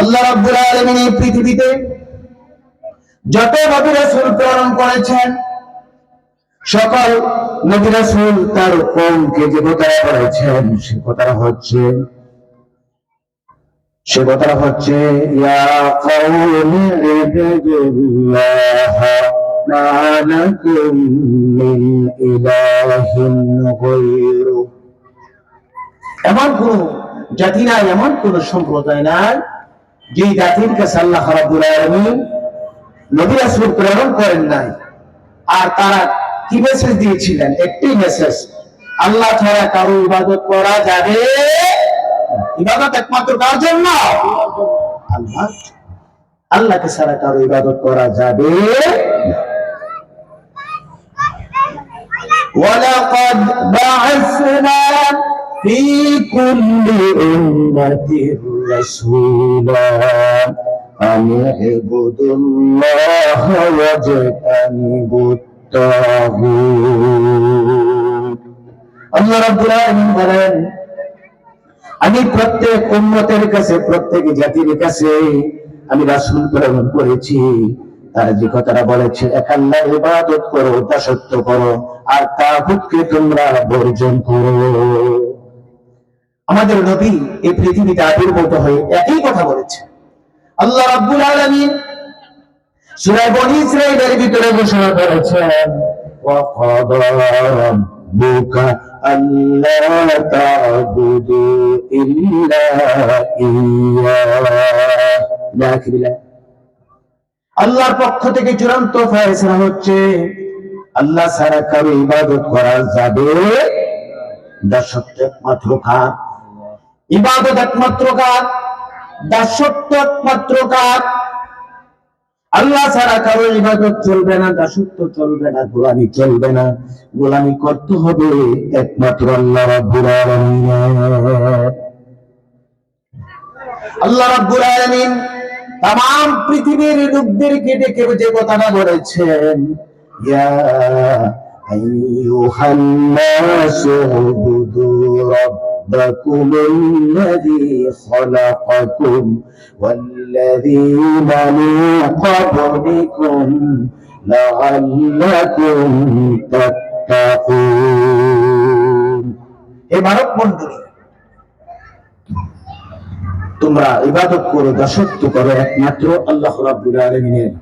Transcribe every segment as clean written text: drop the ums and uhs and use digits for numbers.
আল্লাহ রাব্বুল আলামিন এই পৃথিবীতে যত নবী রাসূল প্রেরণ করেছেন, সকল নবী রাসূল তার কওমকে যে কথা বলেছেন সে কথাটা হচ্ছে ইয়া কওমি ইবুদুল্লাহ মা লাকুম মিন ইলাহিন গায়রু। এমন কোন জাতি নাই, এমন কোন সম্প্রদায় নাই যে জাতির কাছে আল্লাহ রাব্বুল আলামিন নবী রাসূল প্রেরণ করেন নাই। আর তারা কি মেসেজ দিয়েছিলেন? একটি মেসেজ, আল্লাহ ছাড়া কারো ইবাদত করা যাবে। ইবাদত একমাত্র কার জন্য? আল্লাহ। আল্লাহকে ছাড়া কারো ইবাদত করা যাবে। ওয়ালাকাদ বা'আসনা ফি কুল্লি উম্মাতির রাসূলা আন ইবুদুল্লাহ ওয়াজতানিবুত তাগুত। আল্লাহ রাব্বুল আলামিন বলেন, আমি প্রত্যেক উম্মতের কাছে, প্রত্যেক জাতির কাছে আমি রাসূল প্রেরণ করেছি। তারা যে কথাটা বলেছে, এক আল্লাহর ইবাদত করো, দাসত্ব করো, আর তাগুতকে তোমরা বর্জন করো। আমাদের নবী এই পৃথিবীতে আবির্ভূত হয়ে একই কথা বলেছে। আল্লাহ রাব্বুল আলামিন সূরা বনী ইসরাঈলের ভিতরে ঘোষণা করেছেন, ওয়া ক্বাদা রাব্বুকা আল্লা তা'বুদু ইল্লা ইয়্যাহু। আল্লাহর পক্ষ থেকে চূড়ান্ত ফয়সালা হচ্ছে, আল্লাহ ছাড়া কারো ইবাদত করা যাবে। দাসত্ব একমাত্র কার? ইবাদত একমাত্র কার? দাসত্ব একমাত্র কার? আল্লাহ ছাড়া কারো ইবাদত চলবে না, দাসত্ব চলবে না, গোলামি চলবে না। গোলামি করতে হবে একমাত্র আল্লাহ রাব্বুল আলামিন। আল্লাহ রাব্বুল আলামিন তাম পৃথিবীর লোকদেরকে ডেকে যে কথাটা বলেছেন, ইয়া আইয়ুহান নাসু উবুদু রাব্বাকুমুল্লাযী খালাকাকুম ওয়াল্লাযীনা মিন ক্বাবলিকুম লাআল্লাকুম তাত্তাকুন। হে মানব মণ্ডলী, তোমরা ইবাদত করো, দাসত্ব করো একমাত্র আল্লাহ রাব্বুল আলামিনের,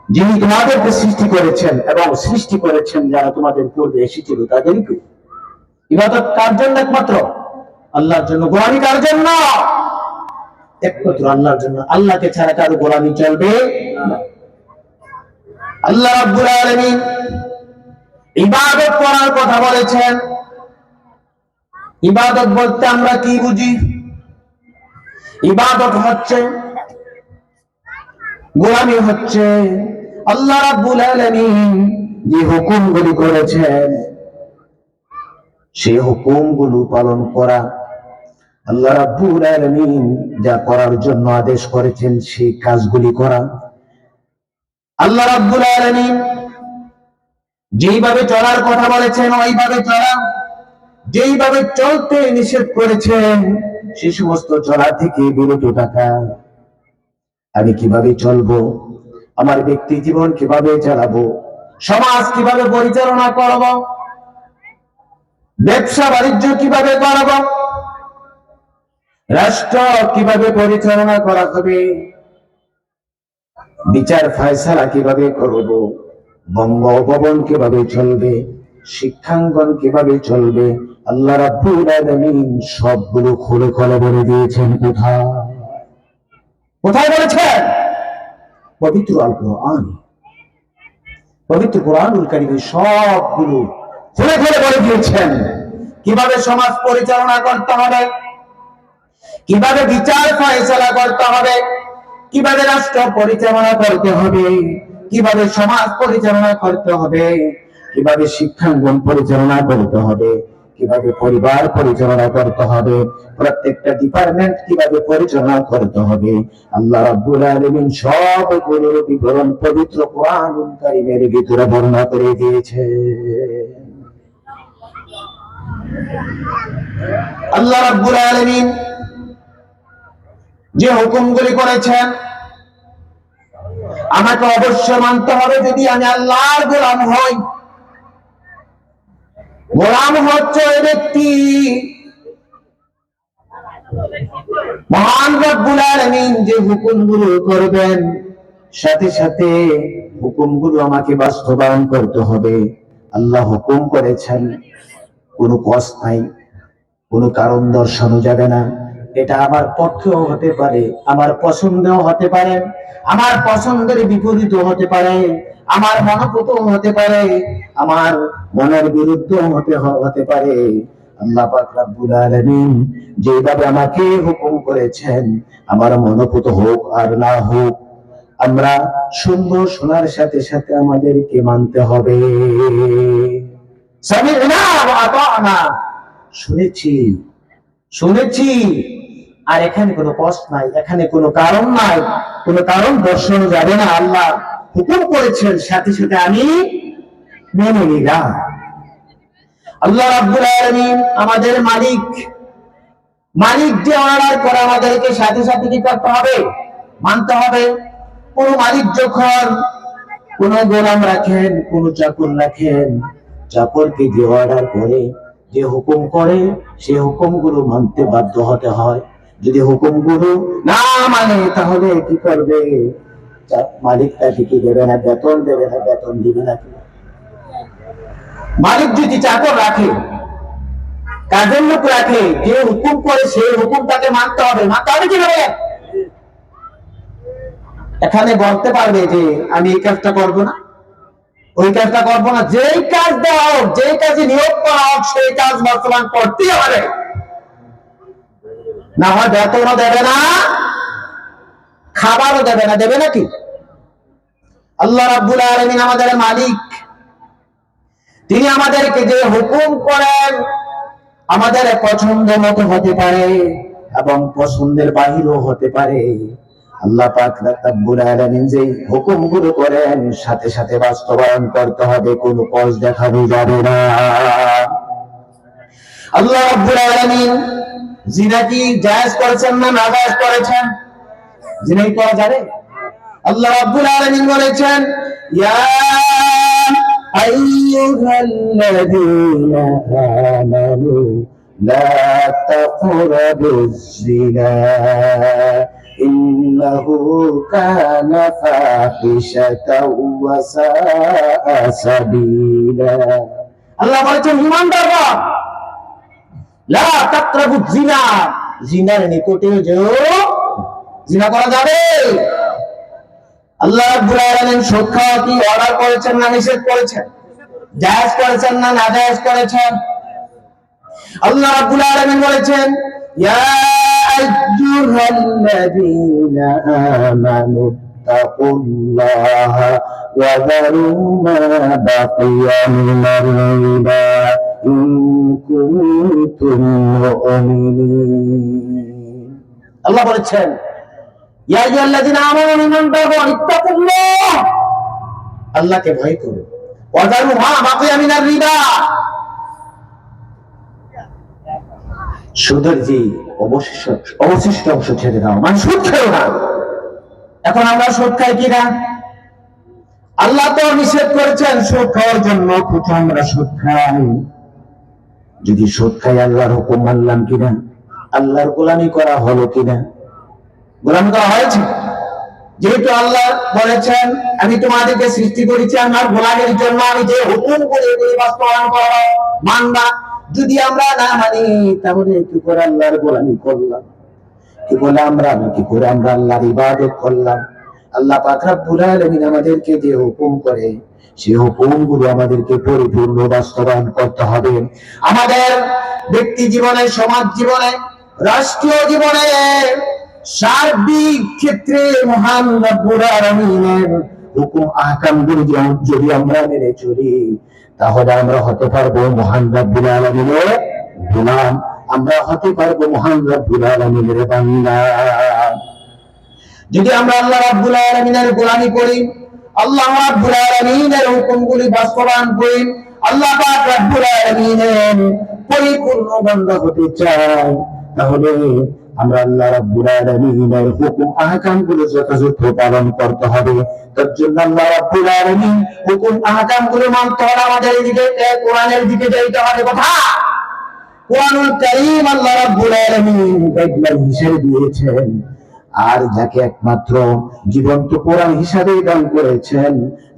যিনি তোমাদেরকে সৃষ্টি করেছেন এবং সৃষ্টি করেছেন যারা তোমাদের পূর্বে এসেছিল তাদেরকে। ইবাদত কার জন্য? একমাত্র আল্লাহর জন্য। গোলামি কার জন্য? একমাত্র আল্লাহর জন্য। আল্লাহকে ছাড়া কারো গোলামি চলবে না। আল্লাহ রাব্বুল আলামিন ইবাদত করার কথা বলেছেন। ইবাদত বলতে আমরা কি বুঝি? ইবাদত হচ্ছে, গোলামি হচ্ছে আল্লাহ রাব্বুল আলামিন যে হুকুমগুলি করেছেন সেই হুকুমগুলো পালন করা। আল্লাহ রাব্বুল আলামিন যা করার জন্য আদেশ করেছেন সেই কাজগুলি করা। আল্লাহ রাব্বুল আলামিন যেইভাবে চলার কথা বলেছেন ওইভাবে চলা। যেইভাবে চলতে নিষেধ করেছেন সেই সমস্ত চলা থেকে বিরত থাকা। আমি কিভাবে চলবো, আমার ব্যক্তি জীবন কিভাবে চালাবো, সমাজ কিভাবে পরিচালনা করব, ব্যবসা বাণিজ্য কিভাবে করব, রাষ্ট্র কিভাবে পরিচালনা করা হবে, বিচার ফয়সালা কিভাবে করব, বঙ্গভবন কিভাবে চলবে, শিক্ষাঙ্গন কিভাবে চলবে, আল্লাহ রাব্বুল আলামিন সবগুলো খুলে খুলে বলে দিয়েছেন। কোথায় কোথায় বলেছেন? পবিত্র আল কোরআন, পবিত্র কোরআনুল কারীমে সবগুলো খুলে খুলে বলে দিয়েছেন। কিভাবে সমাজ পরিচালনা করতে হবে, কিভাবে বিচার ফয়সালা করতে হবে, কিভাবে রাষ্ট্র পরিচালনা করতে হবে, কিভাবে সমাজ পরিচালনা করতে হবে, কিভাবে শিক্ষাঙ্গন পরিচালনা করতে হবে, কিভাবে পরিবার পরিচালনা করতে হবে, প্রত্যেকটা ডিপার্টমেন্ট কিভাবে পরিচালনা করতে হবে। আল্লাহ রাব্বুল আলামিন সবগুলোর বিবরণ পবিত্র কোরআনুল কারীমের ভিতরে বর্ণনা করে দিয়েছে। আল্লাহ রাব্বুল আলামিন যে হুকুমগুলি করেছেন আমাকে অবশ্যই মানতে হবে। যদি আমি আল্লাহর গোলাম হই, গোলাম হচ্ছে ওই ব্যক্তি মহান রব্বুল আলামিন যে হুকুমগুলো করবেন, সাথে সাথে হুকুমগুলো আমাকে বাস্তবায়ন করতে হবে। আল্লাহ হুকুম করেছেন, কোনো কষ্ট নাই, কোনো কারণ দর্শানো যাবে না। এটা আমার পক্ষেও হতে পারে, আমার পছন্দেও হতে পারে, আমার পছন্দের বিপরীতও হতে পারে, আমার মনোপুতও হতে পারে, আমার মনের বিরুদ্ধেও হতে পারে। আল্লাহ পাক রব্বুল আলামিন যেভাবে আমাকে হুকুম করেছেন, আমার মনোপুত হোক আর না হোক, আমরা শুনবো, শোনার সাথে সাথে আমাদেরকে মানতে হবে। সামি'না ওয়া আতা'না, শুনেছি শুনেছি। আর এখানে কোনো কষ্ট নাই, এখানে কোনো কারণ নাই, কোনো কারণ দর্শানো যাবে না। আল্লাহ হুকুম করেছেন, সাথে সাথে আমি মেনে নিলাম। আল্লাহ রাব্বুল আলামিন আমাদের মালিক, মালিক যে অর্ডার করে আমাদেরকে সাথে সাথে কি করতে হবে? মানতে হবে। কোন মালিক যখন কোন গোলাম রাখেন, কোন চাকর রাখেন, চাকরকে যে অর্ডার করে, যে হুকুম করে, সেই হুকুমগুলো মানতে বাধ্য হতে হয়। যদি হুকুমগুলো না মানে তাহলে কি করবে? মালিক তাকে কি দেবে না? বেতন দেবে না? বেতন দিবে না? মালিক যদি চাকর রাখে, কাজের লোক রাখে, যে হুকুম করে সেই হুকুম তাকে মানতে হবে। মানতে হবে কি হবে? এখানে বলতে পারবে যে আমি এই কাজটা করবো না, ওই কাজটা করবো না। যেই কাজ দেওয়া হোক, যেই কাজে নিয়োগ করা হোক, সেই কাজ বাস্তবায়ন করতেই হবে, না হয় বেতনও দেবে না, খাবারও দেবে না। দেবে নাকি? আল্লাহ রাব্বুল আলামিন আমাদের মালিক, তিনি আমাদেরকে যে হুকুম করেন আমাদের পছন্দ মতো হতে পারে এবং পছন্দের বাহিরও হতে পারে। আল্লাহ পাক রব্বুল আলামিন যে হুকুমগুলো করেন, সাথে সাথে বাস্তবায়ন করতে হবে, কোনো পথ দেখানো যাবে না। আল্লাহ রাব্বুল আলামিন জিনা কি জায়েজ করেছেন না নাজায়েজ করেছেন? জিনা করা যাবে? আল্লাহ রাব্বুল আলামিন বলেছেন, ইয়া আইয়ুহাল্লাযীনা আমানু লা তাকরাবুজ জিনা ইন্নাহু কানা ফাহিশাতাও ওয়া সাআ সাবিলা। আল্লাহ বলেছেন, ঈমানদাররা, লা তাকরাবুজ জিনা, জিনার নিকটে যেও। জিনা করা যাবে? আল্লাহ রাব্বুল আলামিন সুদ খাওয়া কি অর্ডার করেছেন না নিষেধ করেছেন? জায়েজ করেছেন না নাজায়েজ করেছেন? আল্লাহ রাব্বুল আলামিন বলেছেন, ইয়া আইয়ুহাল্লাযীনা আমানু তাকুল্লাহা ওয়া যারু মা বাকিয়া মিনার রিবা ইন কুনতুম মুমিনিন। আল্লাহ বলেছেন, ইয়া আইয়ুহাল্লাযীনা আমানু ইমানদারগণ ইত্তাকুল্লাহ, আল্লাহকে ভয় করো, ওয়া যারু মা বাকিয়া মিনার রিবা, সুদের যে অবশিষ্ট অংশ ছেড়ে দাও, মানে সুদ খেও না। এখন আমরা সুদ খাই কিনা? আল্লাহ তো নিষেধ করেছেন সুদ খাওয়ার জন্য, কোথাও আমরা সুদ খাই? যদি সুদ খাই, আল্লাহর হুকুম মানলাম কিনা? আল্লাহর গোলামি করা হলো কিনা? গোলামি করা হয়েছে। যেহেতু আল্লাহ বলেছেন, আমি তোমাদেরকে সৃষ্টি করেছি আমার গোলামের জন্য, আমি যে হুকুম করে এগুলি বাস্তবায়ন করো, মানবা। যদি আমরা না মানি, তাহলে কি করে আল্লাহর গোলামি করলাম? কি করে আমরা আল্লাহর ইবাদত করলাম? আল্লাহ পাক রব্বুল আলামিন আমাদেরকে যে হুকুম করে, সেই হুকুমগুলো আমাদেরকে পরিপূর্ণ বাস্তবায়ন করতে হবে। আমাদের ব্যক্তি জীবনে, সমাজ জীবনে, রাষ্ট্রীয় জীবনে, সার্বিক ক্ষেত্রে মহান রব্বুল আলামিনের হুকুম আহকামগুলো যদি আমরা মেনে চলি, তাহলে আমরা হতে পারবো মহান রব্বুল আলামিনের গোলাম, আমরা হতে পারবো মহান রব্বুল আলামিনের বান্দা। যদি আমরা আল্লাহ রাব্বুল আলামিনের গোলামি করি, আল্লাহ রাব্বুল আলামিনের হুকুমগুলি বাস্তবায়ন করি, আল্লাহ পাক রব্বুল আলামিনের পরিপূর্ণ বান্দা হতে চাই, তাহলে আমরা আল্লাহ রাব্বুল আলামিনের হুকুম আহকাম গুলো যথাযথ পালন করতে হবে। তার জন্য আল্লাহ রাব্বুল আলামিন হুকুম আহকাম গুলো মানতে হলে আমাদের দিকে কোরআনের দিকে যাইতে হবে। কথা কোরআনুল কারীম আল্লাহ রাব্বুল আলামিন গাইডলাইন হিসেবে দিয়েছেন, আর যাকে একমাত্র জীবন্ত কোরআন হিসাবে দান করেছেন,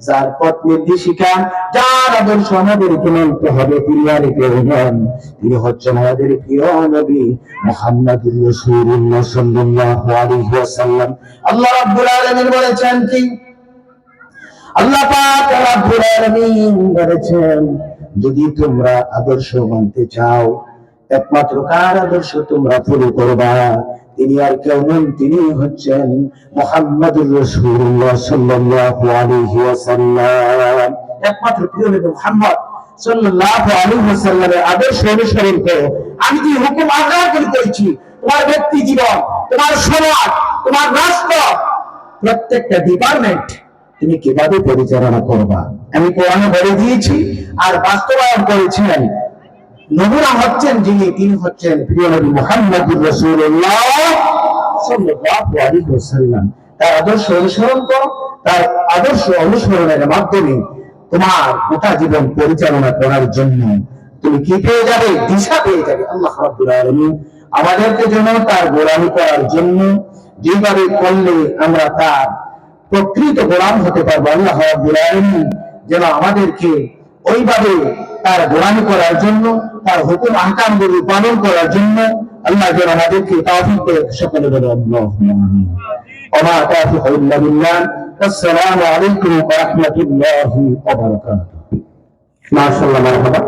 যার পথ নির্দেশিকা, যার আদর্শ আমাদেরকে মানতে হবে, তিনি আর কেউ নন, তিনি হচ্ছেন আমাদের প্রিয় নবী মুহাম্মদুর রাসূলুল্লাহ সাল্লাল্লাহু আলাইহি ওয়াসাল্লাম। আল্লাহ রাব্বুল আলামিন বলেছেন কি? আল্লাহ পাক রাব্বুল আলামিন বলেছেন, যদি তোমরা আদর্শ মানতে চাও, একমাত্র কার আদর্শ তোমরা ফলো করবা? তিনি আর কেউ নন, তিনি হচ্ছেন মুহাম্মদুর রাসূলুল্লাহ সাল্লাল্লাহু আলাইহি ওয়াসাল্লাম। একমাত্র প্রিয় নবী মুহাম্মদ সাল্লাল্লাহু আলাইহি ওয়াসাল্লামের আদর্শ অনুসরণ করো। আমি যে হুকুম আহকাম করেছি, তোমার ব্যক্তি জীবন, তোমার সমাজ, তোমার রাষ্ট্র, প্রত্যেকটা ডিপার্টমেন্ট তুমি কিভাবে পরিচালনা করবা, আমি কোরআনে বলে দিয়েছি, আর বাস্তবায়ন করেছেন নমুনা হচ্ছেন যিনি, তিনি হচ্ছেন প্রিয় নবী মুহাম্মদুর রাসূলুল্লাহ সাল্লাল্লাহু আলাইহি ওয়াসাল্লাম। তার আদর্শ অনুসরণ করো, তার আদর্শ অনুসরণের মাধ্যমে তোমার গোটা জীবন পরিচালনা করার জন্য তুমি কি পেয়ে যাবে? দিশা পেয়ে যাবে। আল্লাহ রাব্বুল আলামিন আমাদেরকে যেন তার গোলামি করার জন্য, যেভাবে করলে আমরা তার প্রকৃত গোলাম হতে পারবো, আল্লাহ রাব্বুল আলামিন যেন আমাদেরকে ওইভাবে তার গোলামি করার জন্য, তার হুকুম আহকামগুলো পালন করার জন্য আল্লাহ যেন আমাদেরকে তৌফিক দেন। সকলে বলে আল্লাহুম্মা আমিন। ওয়া মা তাওফীকু ইল্লা বিল্লাহ। আসসালামু আলাইকুম ওয়া রাহমাতুল্লাহি ওয়া বারাকাতুহু। মাশাআল্লাহ, মারহাবা।